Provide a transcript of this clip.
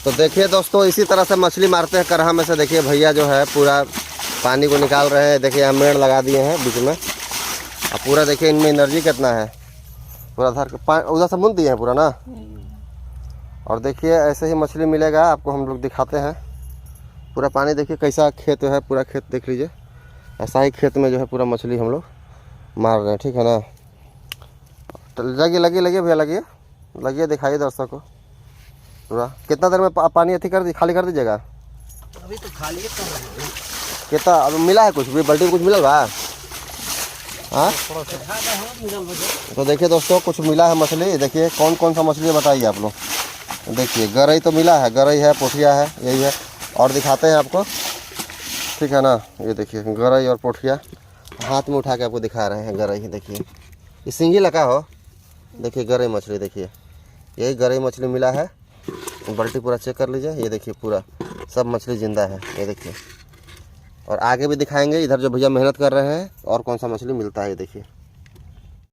तो देखिए दोस्तों, इसी तरह से मछली मारते हैं करहा में से। देखिए भैया जो है पूरा पानी को निकाल रहे हैं। देखिए यहाँ मेड़ लगा दिए हैं बीच में। अब पूरा देखिए इनमें एनर्जी कितना है। पूरा उधर से मुन दिए हैं पूरा ना। और देखिए ऐसे ही मछली मिलेगा आपको, हम लोग दिखाते हैं। पूरा पानी देखिए कैसा खेत है, पूरा खेत देख लीजिए। ऐसा ही खेत में जो है पूरा मछली हम लोग मार रहे हैं, ठीक है ना। तो लगिए भैया, लगिए दिखाइए दर्शकों को पूरा। कितना देर में पानी अथी खाली कर दीजिएगा? अभी तो खाली है। कितना अब मिला है? कुछ भी बाल्टी में कुछ मिला बा? हाँ तो देखिए दोस्तों, कुछ मिला है मछली। देखिए कौन कौन सा मछली बताइए आप लोग। देखिए गरई तो मिला है, गरई है, पोठिया है, यही है। और दिखाते हैं आपको, ठीक है ना। ये देखिए गरई और पोठिया हाथ में उठा के आपको दिखा रहे हैं। गरई देखिए, ये सिंगी लगा हो। देखिए गरई मछली, देखिए यही गरई मछली मिला है। बाल्टी पूरा चेक कर लीजिए। ये देखिए पूरा सब मछली जिंदा है, ये देखिए। और आगे भी दिखाएंगे इधर जो भैया मेहनत कर रहे हैं और कौन सा मछली मिलता है, ये देखिए।